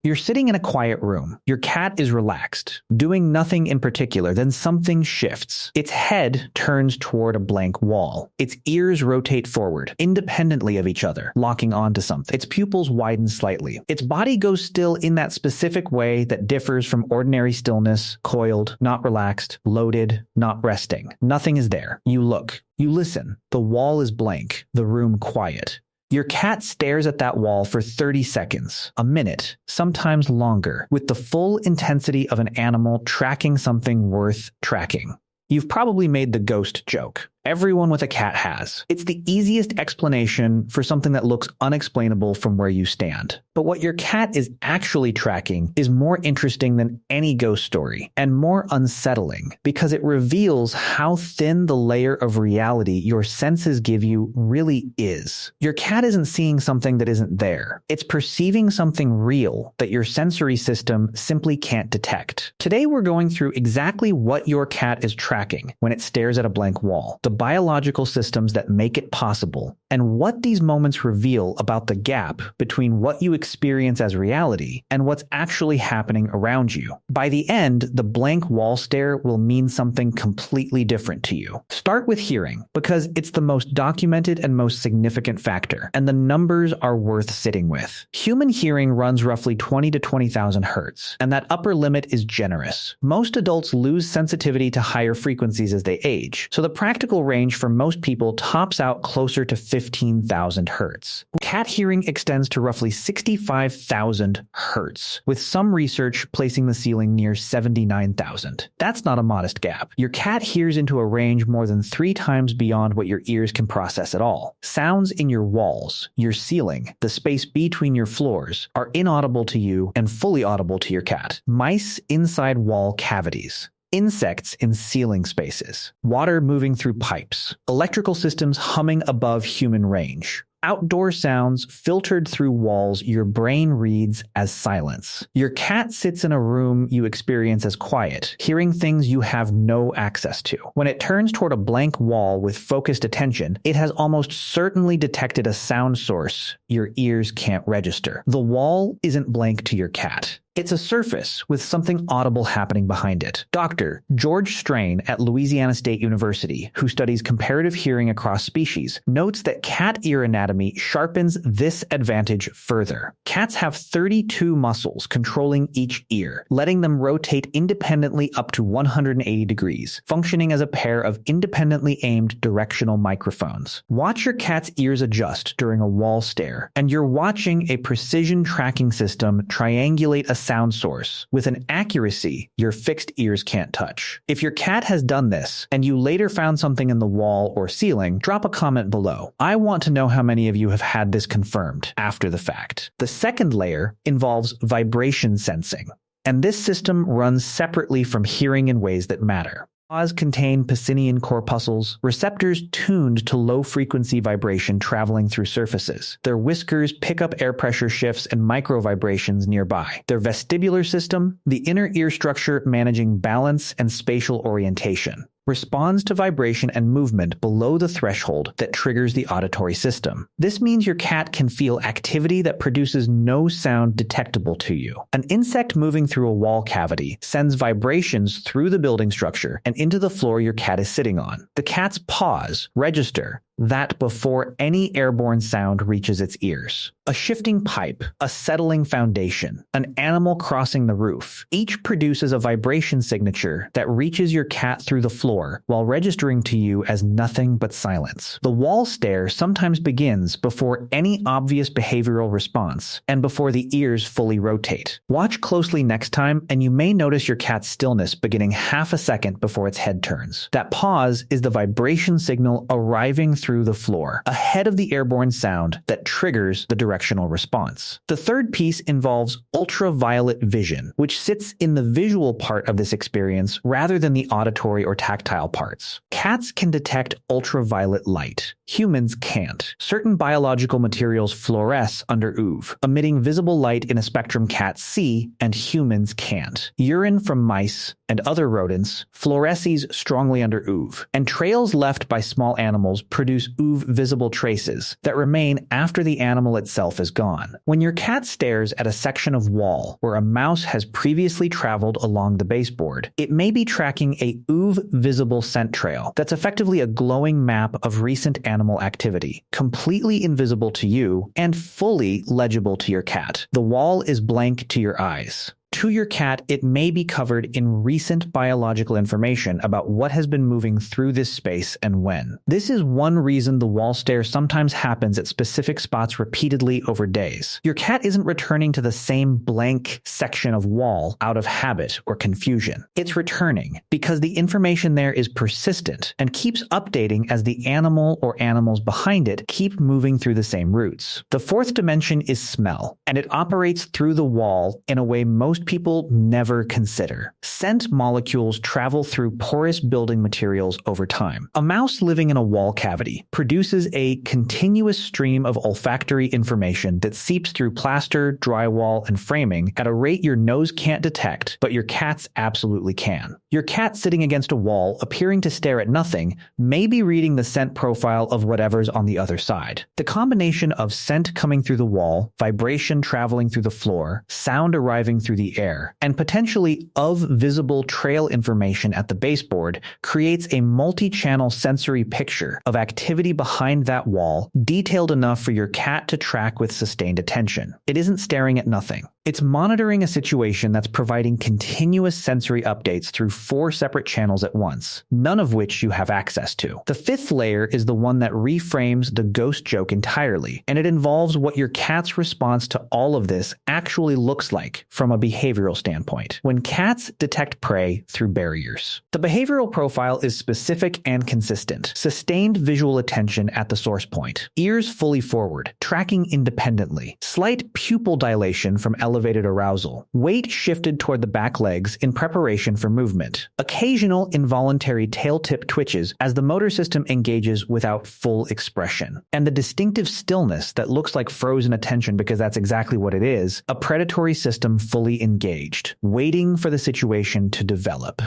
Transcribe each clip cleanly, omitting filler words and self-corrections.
You're sitting in a quiet room. Your cat is relaxed, doing nothing in particular. Then something shifts. Its head turns toward a blank wall. Its ears rotate forward, independently of each other, locking onto something. Its pupils widen slightly. Its body goes still in that specific way that differs from ordinary stillness: coiled, not relaxed; loaded, not resting. Nothing is there. You look. You listen. The wall is blank, the room quiet. Your cat stares at that wall for 30 seconds, a minute, sometimes longer, with the full intensity of an animal tracking something worth tracking. You've probably made the ghost joke. Everyone with a cat has. It's the easiest explanation for something that looks unexplainable from where you stand. But what your cat is actually tracking is more interesting than any ghost story, and more unsettling, because it reveals how thin the layer of reality your senses give you really is. Your cat isn't seeing something that isn't there. It's perceiving something real that your sensory system simply can't detect. Today we're going through exactly what your cat is tracking when it stares at a blank wall, the biological systems that make it possible, and what these moments reveal about the gap between what you experience as reality and what's actually happening around you. By the end, the blank wall stare will mean something completely different to you. Start with hearing, because it's the most documented and most significant factor, and the numbers are worth sitting with. Human hearing runs roughly 20 to 20,000 hertz, and that upper limit is generous. Most adults lose sensitivity to higher frequencies as they age, so the practical range for most people tops out closer to 15,000 hertz. Cat hearing extends to roughly 65,000 hertz, with some research placing the ceiling near 79,000. That's not a modest gap. Your cat hears into a range more than 3 times beyond what your ears can process at all. Sounds in your walls, your ceiling, the space between your floors are inaudible to you and fully audible to your cat. Mice inside wall cavities. Insects in ceiling spaces, water moving through pipes, electrical systems humming above human range. Outdoor sounds filtered through walls your brain reads as silence. Your cat sits in a room you experience as quiet, hearing things you have no access to. When it turns toward a blank wall with focused attention, it has almost certainly detected a sound source your ears can't register. The wall isn't blank to your cat. It's a surface with something audible happening behind it. Dr. George Strain at Louisiana State University, who studies comparative hearing across species, notes that cat ear anatomy sharpens this advantage further. Cats have 32 muscles controlling each ear, letting them rotate independently up to 180 degrees, functioning as a pair of independently aimed directional microphones. Watch your cat's ears adjust during a wall stare, and you're watching a precision tracking system triangulate a sound source with an accuracy your fixed ears can't touch. If your cat has done this, and you later found something in the wall or ceiling, drop a comment below. I want to know how many of you have had this confirmed after the fact. The second layer involves vibration sensing, and this system runs separately from hearing in ways that matter. Paws contain Pacinian corpuscles, receptors tuned to low-frequency vibration traveling through surfaces. Their whiskers pick up air pressure shifts and micro-vibrations nearby. Their vestibular system, the inner ear structure managing balance and spatial orientation, responds to vibration and movement below the threshold that triggers the auditory system. This means your cat can feel activity that produces no sound detectable to you. An insect moving through a wall cavity sends vibrations through the building structure and into the floor your cat is sitting on. The cat's paws register that before any airborne sound reaches its ears. A shifting pipe, a settling foundation, an animal crossing the roof, each produces a vibration signature that reaches your cat through the floor while registering to you as nothing but silence. The wall stare sometimes begins before any obvious behavioral response and before the ears fully rotate. Watch closely next time and you may notice your cat's stillness beginning half a second before its head turns. That pause is the vibration signal arriving through the floor, ahead of the airborne sound that triggers the directional response. The third piece involves ultraviolet vision, which sits in the visual part of this experience rather than the auditory or tactile parts. Cats can detect ultraviolet light, Humans can't. Certain biological materials fluoresce under UV, emitting visible light in a spectrum cats see, and humans can't. Urine from mice and other rodents fluoresces strongly under UV, and trails left by small animals produce UV-visible traces that remain after the animal itself is gone. When your cat stares at a section of wall where a mouse has previously traveled along the baseboard, it may be tracking a UV-visible scent trail that's effectively a glowing map of recent animal activity, completely invisible to you and fully legible to your cat. The wall is blank to your eyes. To your cat, it may be covered in recent biological information about what has been moving through this space and when. This is one reason the wall stare sometimes happens at specific spots repeatedly over days. Your cat isn't returning to the same blank section of wall out of habit or confusion. It's returning because the information there is persistent and keeps updating as the animal or animals behind it keep moving through the same routes. The fourth dimension is smell, and it operates through the wall in a way most people never consider. Scent molecules travel through porous building materials over time. A mouse living in a wall cavity produces a continuous stream of olfactory information that seeps through plaster, drywall, and framing at a rate your nose can't detect, but your cat's absolutely can. Your cat sitting against a wall, appearing to stare at nothing, may be reading the scent profile of whatever's on the other side. The combination of scent coming through the wall, vibration traveling through the floor, sound arriving through the air, and potentially of visible trail information at the baseboard creates a multi-channel sensory picture of activity behind that wall, detailed enough for your cat to track with sustained attention. It isn't staring at nothing. It's monitoring a situation that's providing continuous sensory updates through 4 separate channels at once, none of which you have access to. The fifth layer is the one that reframes the ghost joke entirely, and it involves what your cat's response to all of this actually looks like from a behavioral standpoint, when cats detect prey through barriers. The behavioral profile is specific and consistent. Sustained visual attention at the source point. Ears fully forward, tracking independently. Slight pupil dilation from elevated arousal. Weight shifted toward the back legs in preparation for movement. Occasional involuntary tail tip twitches as the motor system engages without full expression. And the distinctive stillness that looks like frozen attention, because that's exactly what it is, a predatory system fully engaged, waiting for the situation to develop.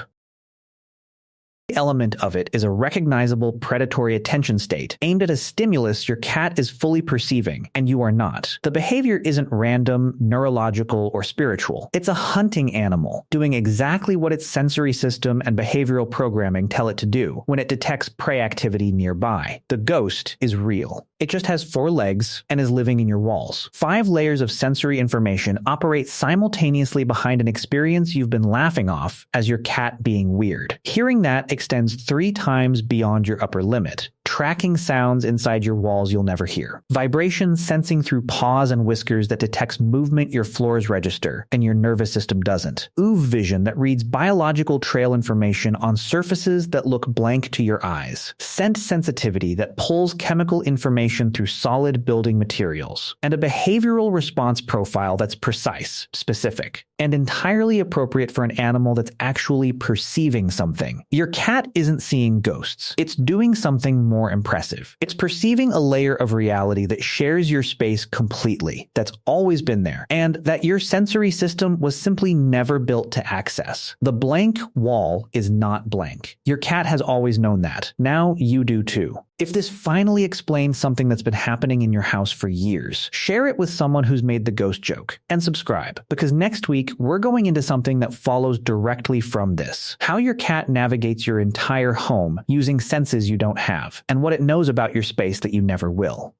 Element of it is a recognizable predatory attention state aimed at a stimulus your cat is fully perceiving and you are not. The behavior isn't random, neurological, or spiritual. It's a hunting animal doing exactly what its sensory system and behavioral programming tell it to do when it detects prey activity nearby. The ghost is real. It just has 4 legs and is living in your walls. 5 layers of sensory information operate simultaneously behind an experience you've been laughing off as your cat being weird. Hearing that extends 3 times beyond your upper limit, tracking sounds inside your walls you'll never hear. Vibration sensing through paws and whiskers that detects movement your floors register and your nervous system doesn't. UV vision that reads biological trail information on surfaces that look blank to your eyes. Scent sensitivity that pulls chemical information through solid building materials. And a behavioral response profile that's precise, specific, and entirely appropriate for an animal that's actually perceiving something. Your cat isn't seeing ghosts. It's doing something more impressive. It's perceiving a layer of reality that shares your space completely, that's always been there, and that your sensory system was simply never built to access. The blank wall is not blank. Your cat has always known that. Now you do too. If this finally explains something that's been happening in your house for years, share it with someone who's made the ghost joke, and subscribe, because next week we're going into something that follows directly from this. How your cat navigates your entire home using senses you don't have, and what it knows about your space that you never will.